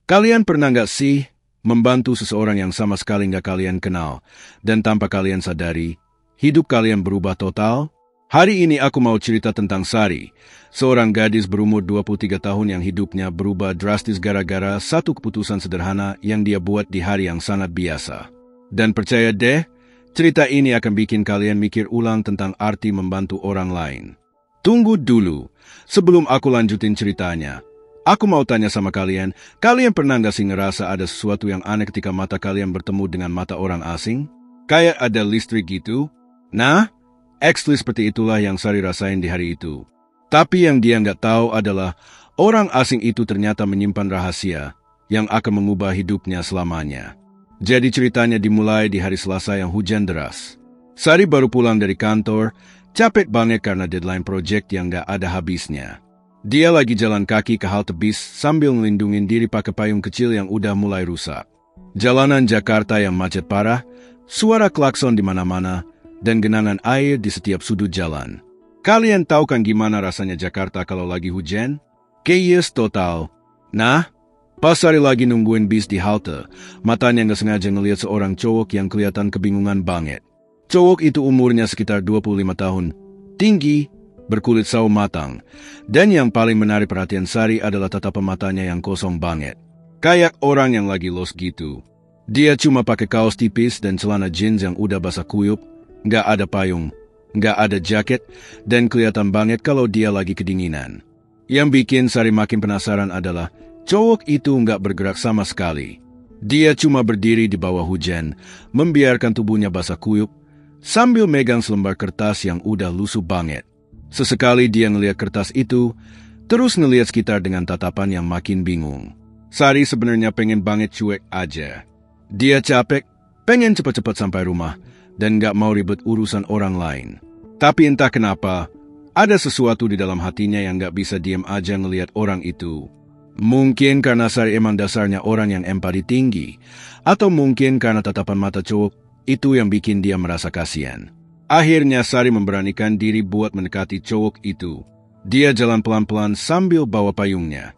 Kalian pernah nggak sih membantu seseorang yang sama sekali nggak kalian kenal, dan tanpa kalian sadari, hidup kalian berubah total? Hari ini aku mau cerita tentang Sari, seorang gadis berumur 23 tahun yang hidupnya berubah drastis gara-gara satu keputusan sederhana yang dia buat di hari yang sangat biasa. Dan percaya deh, cerita ini akan bikin kalian mikir ulang tentang arti membantu orang lain. Tunggu dulu, sebelum aku lanjutin ceritanya. Aku mau tanya sama kalian, kalian pernah nggak sih ngerasa ada sesuatu yang aneh ketika mata kalian bertemu dengan mata orang asing? Kayak ada listrik gitu? Nah, actually seperti itulah yang Sari rasain di hari itu. Tapi yang dia nggak tahu adalah, orang asing itu ternyata menyimpan rahasia yang akan mengubah hidupnya selamanya. Jadi ceritanya dimulai di hari Selasa yang hujan deras. Sari baru pulang dari kantor, capek banget karena deadline project yang nggak ada habisnya. Dia lagi jalan kaki ke halte bis sambil melindungi diri pakai payung kecil yang udah mulai rusak. Jalanan Jakarta yang macet parah, suara klakson di mana-mana, dan genangan air di setiap sudut jalan. Kalian tahu kan gimana rasanya Jakarta kalau lagi hujan? Chaos total. Nah, pas Sari lagi nungguin bis di halte, matanya nggak sengaja ngeliat seorang cowok yang kelihatan kebingungan banget. Cowok itu umurnya sekitar 25 tahun, tinggi, berkulit sawo matang, dan yang paling menarik perhatian Sari adalah tatapan matanya yang kosong banget. Kayak orang yang lagi lost gitu. Dia cuma pakai kaos tipis dan celana jeans yang udah basah kuyup, nggak ada payung, nggak ada jaket, dan kelihatan banget kalau dia lagi kedinginan. Yang bikin Sari makin penasaran adalah, cowok itu nggak bergerak sama sekali. Dia cuma berdiri di bawah hujan, membiarkan tubuhnya basah kuyup, sambil megang selembar kertas yang udah lusuh banget. Sesekali dia ngeliat kertas itu, terus ngeliat sekitar dengan tatapan yang makin bingung. Sari sebenarnya pengen banget cuek aja. Dia capek, pengen cepat-cepat sampai rumah, dan gak mau ribet urusan orang lain. Tapi entah kenapa, ada sesuatu di dalam hatinya yang gak bisa diam aja ngeliat orang itu. Mungkin karena Sari emang dasarnya orang yang empati tinggi, atau mungkin karena tatapan mata cowok itu yang bikin dia merasa kasihan. Akhirnya Sari memberanikan diri buat mendekati cowok itu. Dia jalan pelan-pelan sambil bawa payungnya.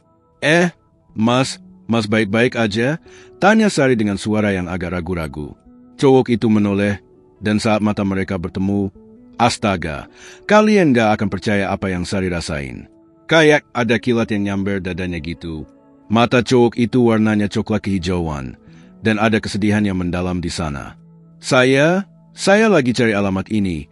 Mas baik-baik aja? Tanya Sari dengan suara yang agak ragu-ragu. Cowok itu menoleh, dan saat mata mereka bertemu, astaga, kalian gak akan percaya apa yang Sari rasain. Kayak ada kilat yang nyamber dadanya gitu. Mata cowok itu warnanya coklat kehijauan, dan ada kesedihan yang mendalam di sana. Saya lagi cari alamat ini,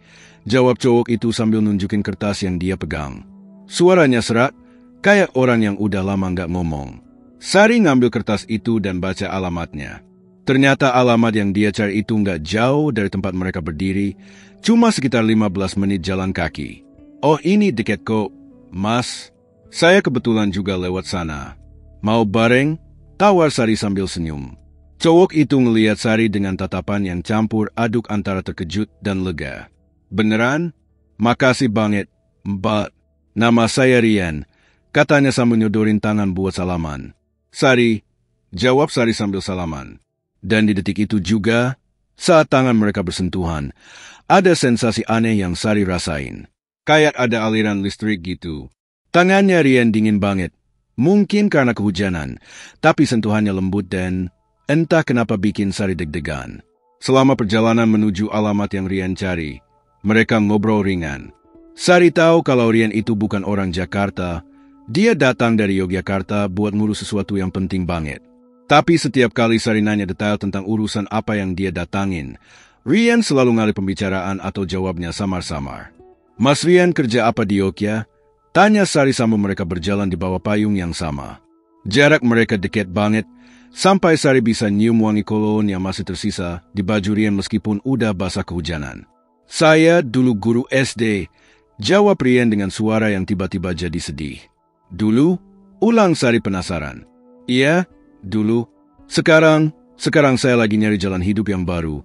jawab cowok itu sambil nunjukin kertas yang dia pegang. Suaranya serak, kayak orang yang udah lama gak ngomong. Sari ngambil kertas itu dan baca alamatnya. Ternyata alamat yang dia cari itu gak jauh dari tempat mereka berdiri, cuma sekitar 15 menit jalan kaki. Oh, ini deket kok, Mas. Saya kebetulan juga lewat sana. Mau bareng? Tawar Sari sambil senyum. Cowok itu ngeliat Sari dengan tatapan yang campur aduk antara terkejut dan lega. Beneran? Makasih banget, Mbak. Nama saya Rian, katanya sambil nyodorin tangan buat salaman. Sari, jawab Sari sambil salaman. Dan di detik itu juga, saat tangan mereka bersentuhan, ada sensasi aneh yang Sari rasain. Kayak ada aliran listrik gitu. Tangannya Rian dingin banget. Mungkin karena kehujanan, tapi sentuhannya lembut dan entah kenapa bikin Sari deg-degan. Selama perjalanan menuju alamat yang Rian cari, mereka ngobrol ringan. Sari tahu kalau Rian itu bukan orang Jakarta. Dia datang dari Yogyakarta buat ngurus sesuatu yang penting banget. Tapi setiap kali Sari nanya detail tentang urusan apa yang dia datangin, Rian selalu ngalih pembicaraan atau jawabnya samar-samar. Mas Rian kerja apa di Yogyakarta? Tanya Sari sambil mereka berjalan di bawah payung yang sama. Jarak mereka dekat banget, sampai Sari bisa nyium wangi kolon yang masih tersisa di baju Rian meskipun udah basah kehujanan. Saya dulu guru SD, jawab Rian dengan suara yang tiba-tiba jadi sedih. Dulu? Ulang Sari penasaran. Iya, dulu. Sekarang saya lagi nyari jalan hidup yang baru,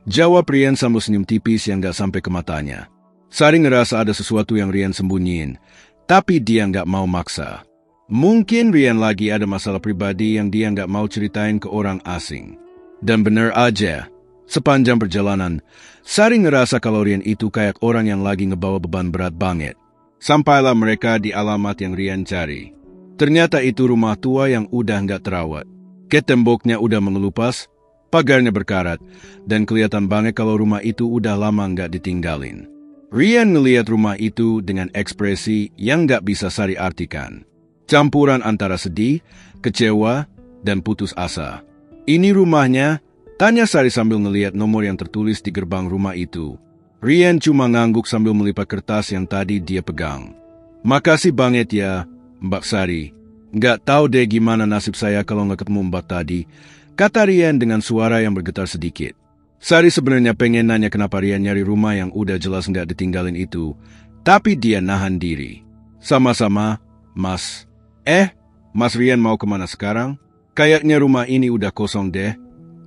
jawab Rian sambil senyum tipis yang gak sampai ke matanya. Sari ngerasa ada sesuatu yang Rian sembunyiin, tapi dia gak mau maksa. Mungkin Rian lagi ada masalah pribadi yang dia gak mau ceritain ke orang asing. Dan bener aja, sepanjang perjalanan, Sari ngerasa kalau Rian itu kayak orang yang lagi ngebawa beban berat banget. Sampailah mereka di alamat yang Rian cari. Ternyata itu rumah tua yang udah gak terawat. Temboknya udah mengelupas, pagarnya berkarat, dan kelihatan banget kalau rumah itu udah lama nggak ditinggalin. Rian ngeliat rumah itu dengan ekspresi yang nggak bisa Sari artikan. Campuran antara sedih, kecewa, dan putus asa. Ini rumahnya, tanya Sari sambil ngeliat nomor yang tertulis di gerbang rumah itu. Rian cuma ngangguk sambil melipat kertas yang tadi dia pegang. Makasih banget ya, Mbak Sari. Nggak tahu deh gimana nasib saya kalau nggak ketemu Mbak tadi, kata Rian dengan suara yang bergetar sedikit. Sari sebenarnya pengen nanya kenapa Rian nyari rumah yang udah jelas nggak ditinggalin itu, tapi dia nahan diri. Sama-sama, Mas. Mas Rian mau kemana sekarang? Kayaknya rumah ini udah kosong deh,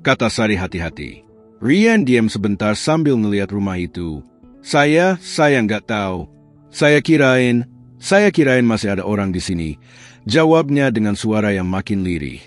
kata Sari hati-hati. Rian diam sebentar sambil ngeliat rumah itu. Saya nggak tahu. Saya kirain masih ada orang di sini, jawabnya dengan suara yang makin lirih.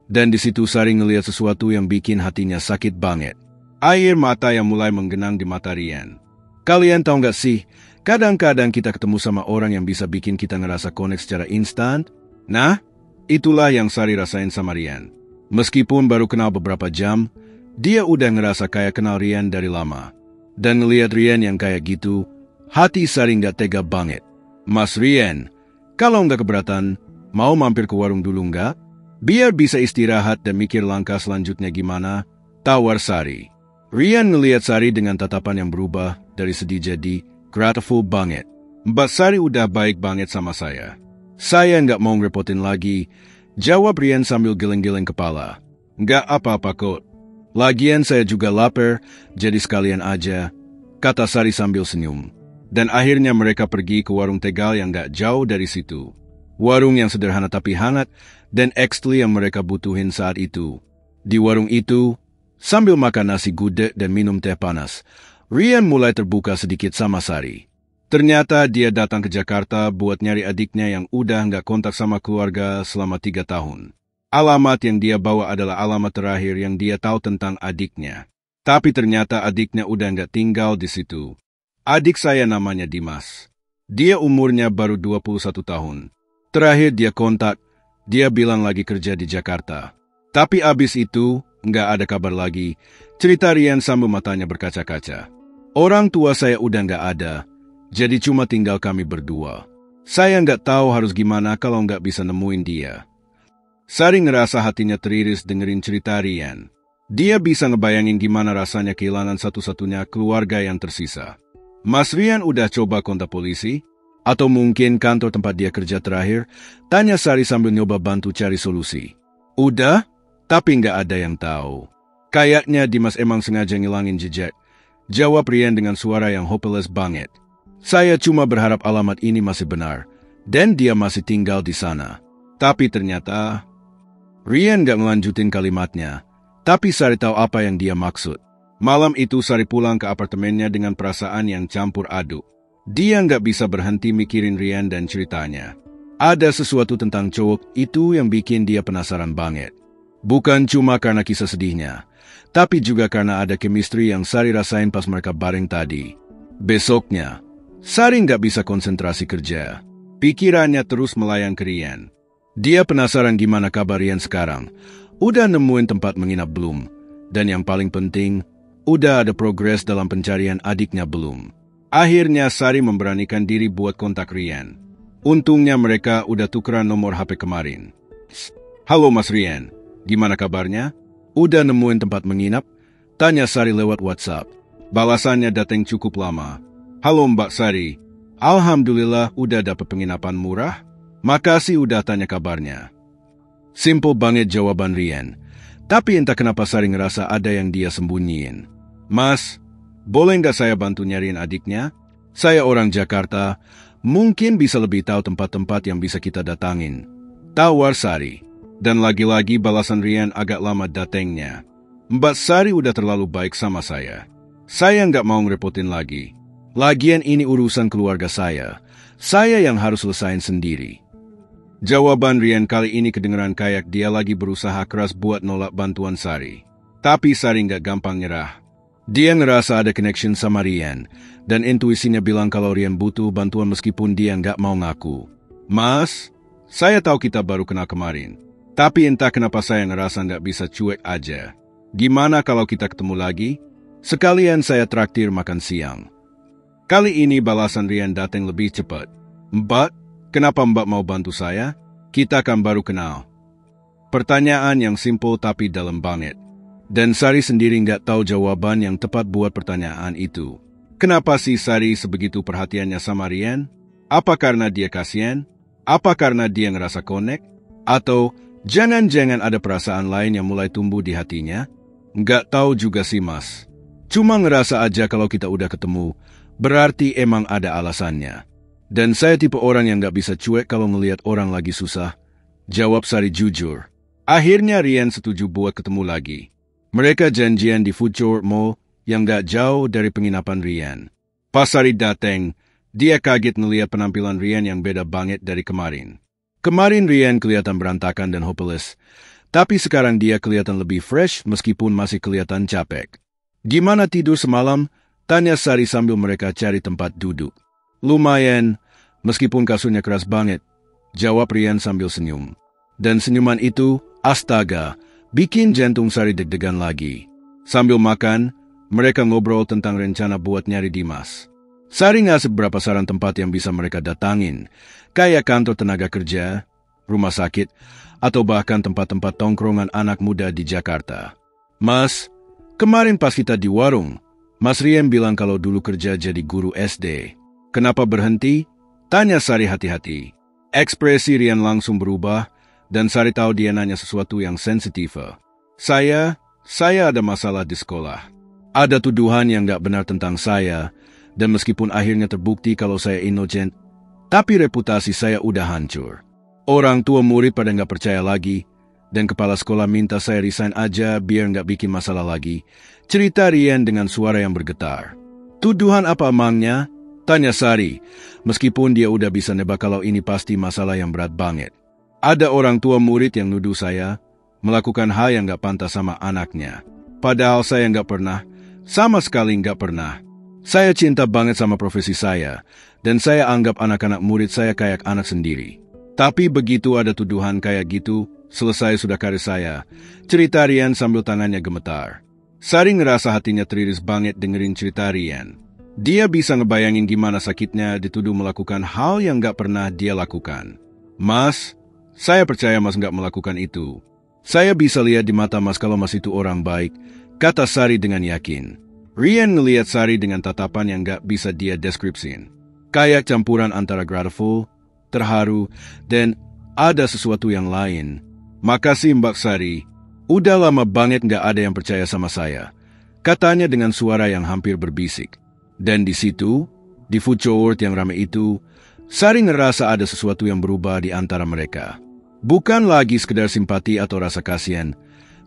Dan di situ Sari ngeliat sesuatu yang bikin hatinya sakit banget. Air mata yang mulai menggenang di mata Rian. Kalian tahu nggak sih, kadang-kadang kita ketemu sama orang yang bisa bikin kita ngerasa connect secara instan? Nah, itulah yang Sari rasain sama Rian. Meskipun baru kenal beberapa jam, dia udah ngerasa kayak kenal Rian dari lama. Dan ngeliat Rian yang kayak gitu, hati Sari nggak tega banget. Mas Rian, kalau nggak keberatan, mau mampir ke warung dulu nggak? Biar bisa istirahat dan mikir langkah selanjutnya gimana, tawar Sari. Rian ngeliat Sari dengan tatapan yang berubah dari sedih jadi grateful banget. Mbak Sari udah baik banget sama saya. Saya nggak mau ngerepotin lagi, jawab Rian sambil geleng-geleng kepala. Nggak apa-apa kok. Lagian saya juga lapar, jadi sekalian aja, kata Sari sambil senyum. Dan akhirnya mereka pergi ke warung Tegal yang gak jauh dari situ. Warung yang sederhana tapi hangat dan ekstri yang mereka butuhin saat itu. Di warung itu, sambil makan nasi gudeg dan minum teh panas, Rian mulai terbuka sedikit sama Sari. Ternyata dia datang ke Jakarta buat nyari adiknya yang udah gak kontak sama keluarga selama 3 tahun. Alamat yang dia bawa adalah alamat terakhir yang dia tahu tentang adiknya. Tapi ternyata adiknya udah gak tinggal di situ. Adik saya namanya Dimas. Dia umurnya baru 21 tahun. Terakhir dia kontak, dia bilang lagi kerja di Jakarta. Tapi abis itu, nggak ada kabar lagi. Cerita Rian sambil matanya berkaca-kaca. Orang tua saya udah nggak ada, jadi cuma tinggal kami berdua. Saya nggak tahu harus gimana kalau nggak bisa nemuin dia. Sari ngerasa hatinya teriris dengerin cerita Rian. Dia bisa ngebayangin gimana rasanya kehilangan satu-satunya keluarga yang tersisa. Mas Rian udah coba kontak polisi? Atau mungkin kantor tempat dia kerja terakhir? Tanya Sari sambil nyoba bantu cari solusi. Udah, tapi nggak ada yang tahu. Kayaknya Dimas emang sengaja ngilangin jejak, jawab Rian dengan suara yang hopeless banget. Saya cuma berharap alamat ini masih benar, dan dia masih tinggal di sana. Tapi ternyata... Rian nggak melanjutin kalimatnya, tapi Sari tahu apa yang dia maksud. Malam itu Sari pulang ke apartemennya dengan perasaan yang campur aduk. Dia nggak bisa berhenti mikirin Rian dan ceritanya. Ada sesuatu tentang cowok itu yang bikin dia penasaran banget. Bukan cuma karena kisah sedihnya, tapi juga karena ada chemistry yang Sari rasain pas mereka bareng tadi. Besoknya, Sari nggak bisa konsentrasi kerja. Pikirannya terus melayang ke Rian. Dia penasaran gimana kabar Rian sekarang. Udah nemuin tempat menginap belum? Dan yang paling penting, udah ada progres dalam pencarian adiknya belum? Akhirnya Sari memberanikan diri buat kontak Rian. Untungnya mereka udah tukeran nomor HP kemarin. Halo Mas Rian, gimana kabarnya? Udah nemuin tempat menginap? Tanya Sari lewat WhatsApp. Balasannya datang cukup lama. Halo Mbak Sari, alhamdulillah udah dapet penginapan murah. Makasih udah tanya kabarnya. Simple banget jawaban Rian. Tapi entah kenapa Sari ngerasa ada yang dia sembunyiin. Mas, boleh nggak saya bantu nyariin adiknya? Saya orang Jakarta, mungkin bisa lebih tahu tempat-tempat yang bisa kita datangin. Tawar Sari. Dan lagi-lagi balasan Rian agak lama datangnya. Mbak Sari udah terlalu baik sama saya. Saya nggak mau ngerepotin lagi. Lagian ini urusan keluarga saya. Saya yang harus selesain sendiri. Jawaban Rian kali ini kedengeran kayak dia lagi berusaha keras buat nolak bantuan Sari. Tapi Sari nggak gampang nyerah. Dia ngerasa ada connection sama Rian, dan intuisinya bilang kalau Rian butuh bantuan meskipun dia nggak mau ngaku. Mas, saya tahu kita baru kenal kemarin. Tapi entah kenapa saya ngerasa nggak bisa cuek aja. Gimana kalau kita ketemu lagi? Sekalian saya traktir makan siang. Kali ini balasan Rian datang lebih cepat. Mbak, kenapa Mbak mau bantu saya? Kita kan baru kenal. Pertanyaan yang simpel tapi dalam banget. Dan Sari sendiri nggak tahu jawaban yang tepat buat pertanyaan itu. Kenapa sih Sari sebegitu perhatiannya sama Rian? Apa karena dia kasihan? Apa karena dia ngerasa connect? Atau jangan-jangan ada perasaan lain yang mulai tumbuh di hatinya? Nggak tahu juga sih mas. Cuma ngerasa aja kalau kita udah ketemu, berarti emang ada alasannya. Dan saya tipe orang yang nggak bisa cuek kalau ngelihat orang lagi susah. Jawab Sari jujur. Akhirnya Rian setuju buat ketemu lagi. Mereka janjian di Food Court Mall yang nggak jauh dari penginapan Rian. Pas Sari dateng, dia kaget ngelihat penampilan Rian yang beda banget dari kemarin. Kemarin Rian kelihatan berantakan dan hopeless, tapi sekarang dia kelihatan lebih fresh meskipun masih kelihatan capek. Gimana tidur semalam? Tanya Sari sambil mereka cari tempat duduk. Lumayan, meskipun kasurnya keras banget, jawab Rian sambil senyum. Dan senyuman itu, astaga, bikin jantung Sari deg-degan lagi. Sambil makan, mereka ngobrol tentang rencana buat nyari Dimas. Sari ngasih beberapa saran tempat yang bisa mereka datangin, kayak kantor tenaga kerja, rumah sakit, atau bahkan tempat-tempat tongkrongan anak muda di Jakarta. Mas, kemarin pas kita di warung, Mas Rian bilang kalau dulu kerja jadi guru SD. Kenapa berhenti? Tanya Sari hati-hati. Ekspresi Rian langsung berubah, dan Sari tahu dia nanya sesuatu yang sensitif. Saya ada masalah di sekolah. Ada tuduhan yang gak benar tentang saya, dan meskipun akhirnya terbukti kalau saya innocent, tapi reputasi saya udah hancur. Orang tua murid pada gak percaya lagi, dan kepala sekolah minta saya resign aja biar gak bikin masalah lagi. Cerita Rian dengan suara yang bergetar. Tuduhan apa emangnya? Tanya Sari, meskipun dia udah bisa nebak kalau ini pasti masalah yang berat banget. Ada orang tua murid yang nuduh saya melakukan hal yang gak pantas sama anaknya. Padahal saya gak pernah, sama sekali gak pernah. Saya cinta banget sama profesi saya, dan saya anggap anak-anak murid saya kayak anak sendiri. Tapi begitu ada tuduhan kayak gitu, selesai sudah karir saya. Cerita Rian sambil tangannya gemetar. Sari ngerasa hatinya teriris banget dengerin cerita Rian. Dia bisa ngebayangin gimana sakitnya dituduh melakukan hal yang gak pernah dia lakukan. Mas, saya percaya Mas gak melakukan itu. Saya bisa lihat di mata Mas kalau Mas itu orang baik, kata Sari dengan yakin. Rian ngelihat Sari dengan tatapan yang gak bisa dia deskripsiin. Kayak campuran antara grateful, terharu, dan ada sesuatu yang lain. Makasih Mbak Sari, udah lama banget gak ada yang percaya sama saya, katanya dengan suara yang hampir berbisik. Dan di situ, di food court yang ramai itu, Sari ngerasa ada sesuatu yang berubah di antara mereka. Bukan lagi sekedar simpati atau rasa kasihan,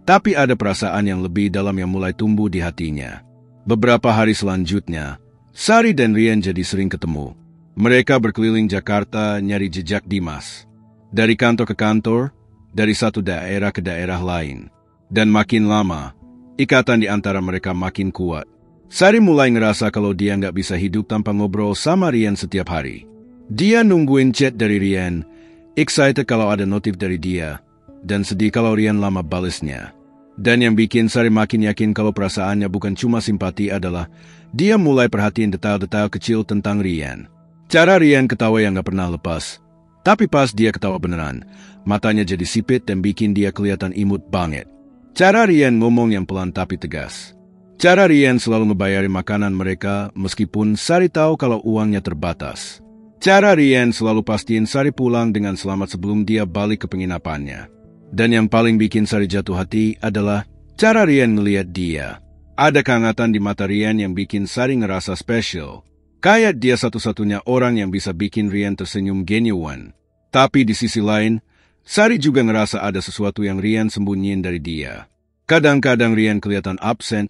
tapi ada perasaan yang lebih dalam yang mulai tumbuh di hatinya. Beberapa hari selanjutnya, Sari dan Rian jadi sering ketemu. Mereka berkeliling Jakarta nyari jejak Dimas. Dari kantor ke kantor, dari satu daerah ke daerah lain. Dan makin lama, ikatan di antara mereka makin kuat. Sari mulai ngerasa kalau dia nggak bisa hidup tanpa ngobrol sama Rian setiap hari. Dia nungguin chat dari Rian, excited kalau ada notif dari dia, dan sedih kalau Rian lama balesnya. Dan yang bikin Sari makin yakin kalau perasaannya bukan cuma simpati adalah dia mulai perhatiin detail-detail kecil tentang Rian. Cara Rian ketawa yang nggak pernah lepas. Tapi pas dia ketawa beneran, matanya jadi sipit dan bikin dia kelihatan imut banget. Cara Rian ngomong yang pelan tapi tegas. Cara Rian selalu ngebayarin makanan mereka meskipun Sari tahu kalau uangnya terbatas. Cara Rian selalu pastiin Sari pulang dengan selamat sebelum dia balik ke penginapannya. Dan yang paling bikin Sari jatuh hati adalah cara Rian ngeliat dia. Ada kehangatan di mata Rian yang bikin Sari ngerasa spesial. Kayak dia satu-satunya orang yang bisa bikin Rian tersenyum genuine. Tapi di sisi lain, Sari juga ngerasa ada sesuatu yang Rian sembunyiin dari dia. Kadang-kadang Rian kelihatan absen,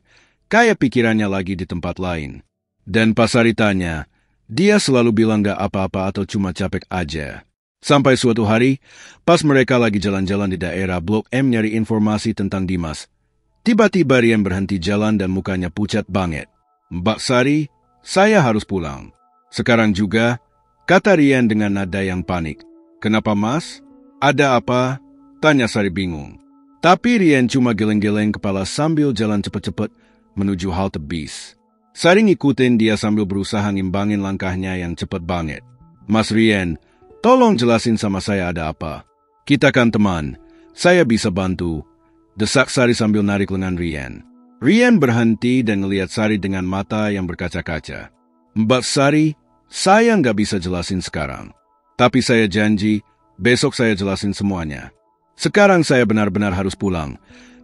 kayak pikirannya lagi di tempat lain. Dan pas Sari tanya, dia selalu bilang gak apa-apa atau cuma capek aja. Sampai suatu hari, pas mereka lagi jalan-jalan di daerah Blok M nyari informasi tentang Dimas, tiba-tiba Rian berhenti jalan dan mukanya pucat banget. Mbak Sari, saya harus pulang. Sekarang juga, kata Rian dengan nada yang panik. Kenapa mas? Ada apa? Tanya Sari bingung. Tapi Rian cuma geleng-geleng kepala sambil jalan cepat-cepat menuju halte bis. Sari ngikutin dia sambil berusaha ngimbangin langkahnya yang cepat banget. Mas Rian, tolong jelasin sama saya ada apa. Kita kan teman, saya bisa bantu. Desak Sari sambil narik lengan Rian. Rian berhenti dan ngeliat Sari dengan mata yang berkaca-kaca. Mbak Sari, saya nggak bisa jelasin sekarang. Tapi saya janji, besok saya jelasin semuanya. Sekarang saya benar-benar harus pulang,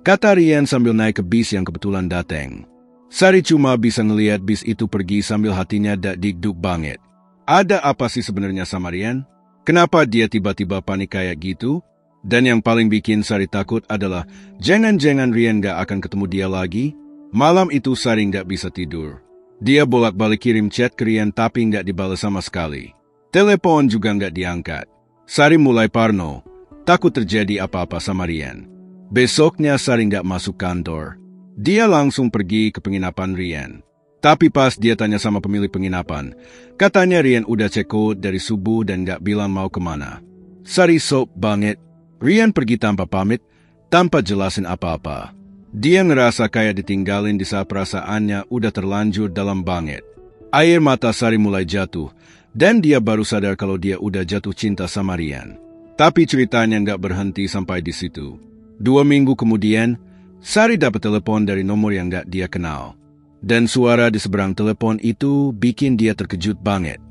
kata Rian sambil naik ke bis yang kebetulan datang. Sari cuma bisa ngeliat bis itu pergi sambil hatinya dak-dikduk banget. Ada apa sih sebenarnya sama Rian? Kenapa dia tiba-tiba panik kayak gitu? Dan yang paling bikin Sari takut adalah jangan-jangan Rian gak akan ketemu dia lagi. Malam itu Sari gak bisa tidur. Dia bolak-balik kirim chat ke Rian tapi gak dibalas sama sekali. Telepon juga gak diangkat. Sari mulai parno, takut terjadi apa-apa sama Rian. Besoknya Sari gak masuk kantor. Dia langsung pergi ke penginapan Rian. Tapi pas dia tanya sama pemilik penginapan, katanya Rian udah check out dari subuh dan gak bilang mau kemana. Sari sok banget. Rian pergi tanpa pamit, tanpa jelasin apa-apa. Dia ngerasa kayak ditinggalin di saat perasaannya udah terlanjur dalam banget. Air mata Sari mulai jatuh, dan dia baru sadar kalau dia udah jatuh cinta sama Rian. Tapi ceritanya nggak berhenti sampai di situ. 2 minggu kemudian, Sari dapat telepon dari nomor yang nggak dia kenal. Dan suara di seberang telepon itu bikin dia terkejut banget.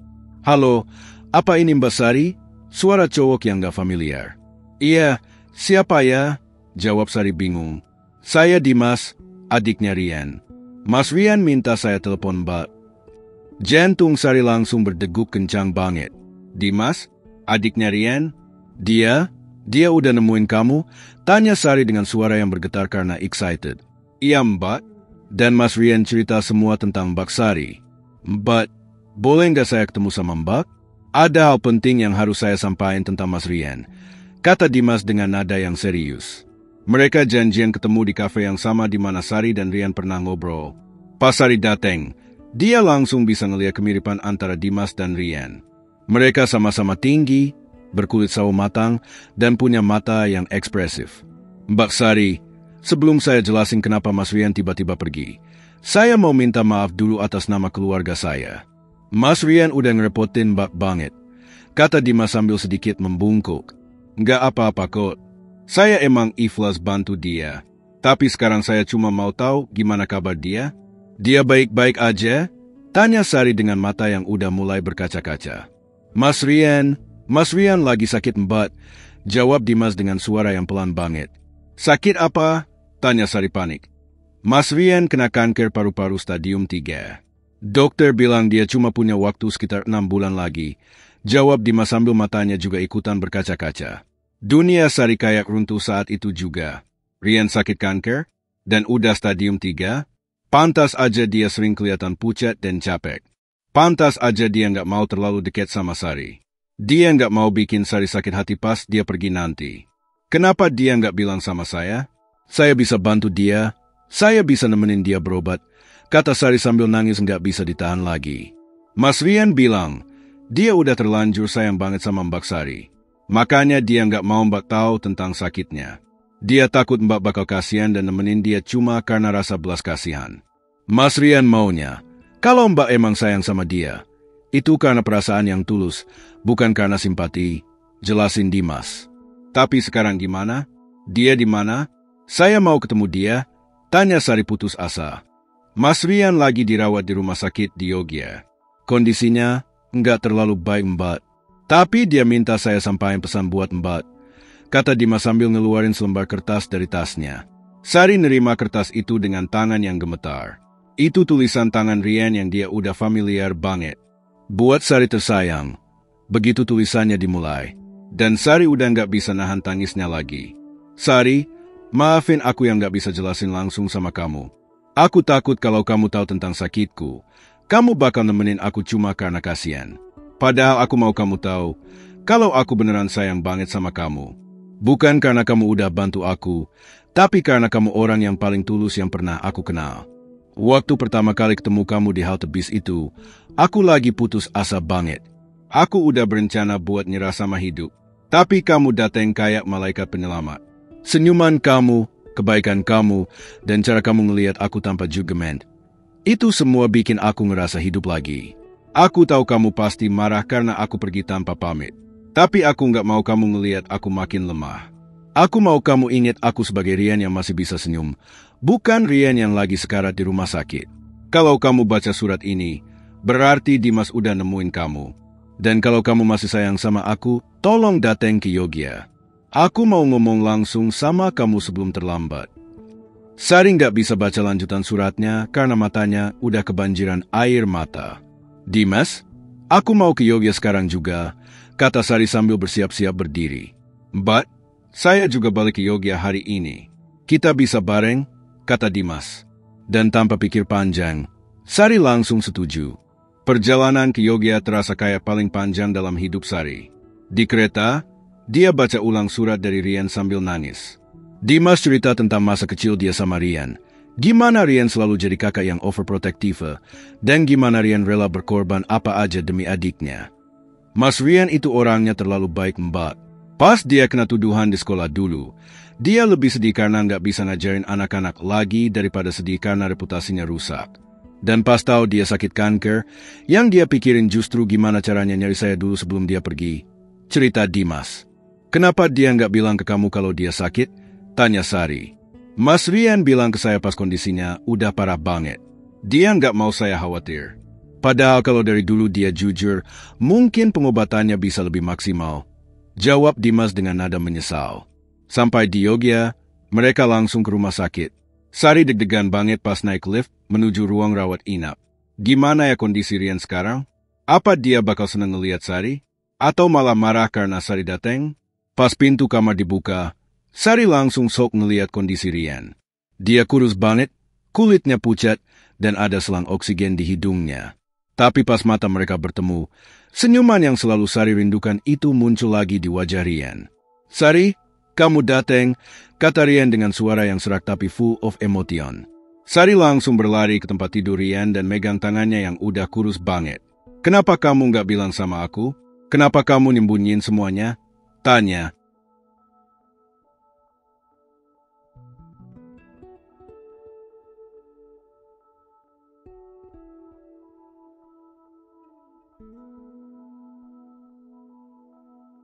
Halo, apa ini Mbak Sari? Suara cowok yang nggak familiar. Iya, siapa ya? Jawab Sari bingung. Saya Dimas, adiknya Rian. Mas Rian minta saya telepon Mbak. Jantung Sari langsung berdeguk kencang banget. Dimas, adiknya Rian? Dia udah nemuin kamu? Tanya Sari dengan suara yang bergetar karena excited. Iya Mbak. Dan Mas Rian cerita semua tentang Mbak Sari. Mbak, boleh nggak saya ketemu sama Mbak? Ada hal penting yang harus saya sampaikan tentang Mas Rian, kata Dimas dengan nada yang serius. Mereka janjian ketemu di kafe yang sama di mana Sari dan Rian pernah ngobrol. Pas Sari datang, dia langsung bisa ngeliat kemiripan antara Dimas dan Rian. Mereka sama-sama tinggi, berkulit sawo matang, dan punya mata yang ekspresif. Mbak Sari, sebelum saya jelasin kenapa Mas Rian tiba-tiba pergi, saya mau minta maaf dulu atas nama keluarga saya. Mas Rian udah ngerepotin Mbak banget, kata Dimas sambil sedikit membungkuk. Nggak apa-apa kok. Saya emang ikhlas bantu dia. Tapi sekarang saya cuma mau tahu gimana kabar dia. Dia baik-baik aja? Tanya Sari dengan mata yang udah mulai berkaca-kaca. Mas Rian lagi sakit Mbak, jawab Dimas dengan suara yang pelan banget. Sakit apa? Tanya Sari panik. Mas Rian kena kanker paru-paru stadium 3. Dokter bilang dia cuma punya waktu sekitar 6 bulan lagi, jawab Dimas sambil matanya juga ikutan berkaca-kaca. Dunia Sari kayak runtuh saat itu juga. Rian sakit kanker, dan udah stadium 3. Pantas aja dia sering kelihatan pucat dan capek. Pantas aja dia nggak mau terlalu dekat sama Sari. Dia nggak mau bikin Sari sakit hati pas dia pergi nanti. Kenapa dia nggak bilang sama saya? Saya bisa bantu dia, saya bisa nemenin dia berobat, kata Sari sambil nangis nggak bisa ditahan lagi. Mas Rian bilang, dia udah terlanjur sayang banget sama Mbak Sari. Makanya dia nggak mau Mbak tahu tentang sakitnya. Dia takut Mbak bakal kasihan dan nemenin dia cuma karena rasa belas kasihan. Mas Rian maunya, kalau Mbak emang sayang sama dia, itu karena perasaan yang tulus, bukan karena simpati, jelasin Dimas. Tapi sekarang gimana? Dia di mana? Saya mau ketemu dia, tanya Sari putus asa. Mas Rian lagi dirawat di rumah sakit di Yogyakarta. Kondisinya nggak terlalu baik Mbak. Tapi dia minta saya sampaikan pesan buat Mbak, kata Dimas sambil ngeluarin selembar kertas dari tasnya. Sari nerima kertas itu dengan tangan yang gemetar. Itu tulisan tangan Rian yang dia udah familiar banget. Buat Sari tersayang, begitu tulisannya dimulai. Dan Sari udah nggak bisa nahan tangisnya lagi. Sari, maafin aku yang nggak bisa jelasin langsung sama kamu. Aku takut kalau kamu tahu tentang sakitku, kamu bakal nemenin aku cuma karena kasihan. Padahal aku mau kamu tahu, kalau aku beneran sayang banget sama kamu. Bukan karena kamu udah bantu aku, tapi karena kamu orang yang paling tulus yang pernah aku kenal. Waktu pertama kali ketemu kamu di halte bis itu, aku lagi putus asa banget. Aku udah berencana buat nyerah sama hidup. Tapi kamu datang kayak malaikat penyelamat. Senyuman kamu, kebaikan kamu, dan cara kamu ngelihat aku tanpa judgement. Itu semua bikin aku ngerasa hidup lagi. Aku tahu kamu pasti marah karena aku pergi tanpa pamit. Tapi aku nggak mau kamu ngelihat aku makin lemah. Aku mau kamu ingat aku sebagai Rian yang masih bisa senyum, bukan Rian yang lagi sekarat di rumah sakit. Kalau kamu baca surat ini, berarti Dimas udah nemuin kamu. Dan kalau kamu masih sayang sama aku, tolong datang ke Yogya. Aku mau ngomong langsung sama kamu sebelum terlambat. Sari nggak bisa baca lanjutan suratnya karena matanya udah kebanjiran air mata. Dimas, aku mau ke Yogya sekarang juga, kata Sari sambil bersiap-siap berdiri. Mbak, saya juga balik ke Yogya hari ini. Kita bisa bareng, kata Dimas. Dan tanpa pikir panjang, Sari langsung setuju. Perjalanan ke Yogya terasa kayak paling panjang dalam hidup Sari. Di kereta, dia baca ulang surat dari Rian sambil nangis. Dimas cerita tentang masa kecil dia sama Rian. Gimana Rian selalu jadi kakak yang overprotective, dan gimana Rian rela berkorban apa aja demi adiknya. Mas Rian itu orangnya terlalu baik mbak. Pas dia kena tuduhan di sekolah dulu, dia lebih sedih karena nggak bisa ngajarin anak-anak lagi daripada sedih karena reputasinya rusak. Dan pas tahu dia sakit kanker, yang dia pikirin justru gimana caranya nyari saya dulu sebelum dia pergi. Cerita Dimas. Kenapa dia nggak bilang ke kamu kalau dia sakit? Tanya Sari. Mas Rian bilang ke saya pas kondisinya udah parah banget. Dia nggak mau saya khawatir. Padahal kalau dari dulu dia jujur, mungkin pengobatannya bisa lebih maksimal. Jawab Dimas dengan nada menyesal. Sampai di Yogya, mereka langsung ke rumah sakit. Sari deg-degan banget pas naik lift menuju ruang rawat inap. Gimana ya kondisi Rian sekarang? Apa dia bakal senang ngeliat Sari? Atau malah marah karena Sari datang? Pas pintu kamar dibuka, Sari langsung sok ngeliat kondisi Rian. Dia kurus banget, kulitnya pucat, dan ada selang oksigen di hidungnya. Tapi pas mata mereka bertemu, senyuman yang selalu Sari rindukan itu muncul lagi di wajah Rian. Sari, kamu datang, kata Rian dengan suara yang serak tapi full of emotion. Sari langsung berlari ke tempat tidur Rian dan megang tangannya yang udah kurus banget. Kenapa kamu nggak bilang sama aku? Kenapa kamu nyembunyiin semuanya? Tanya.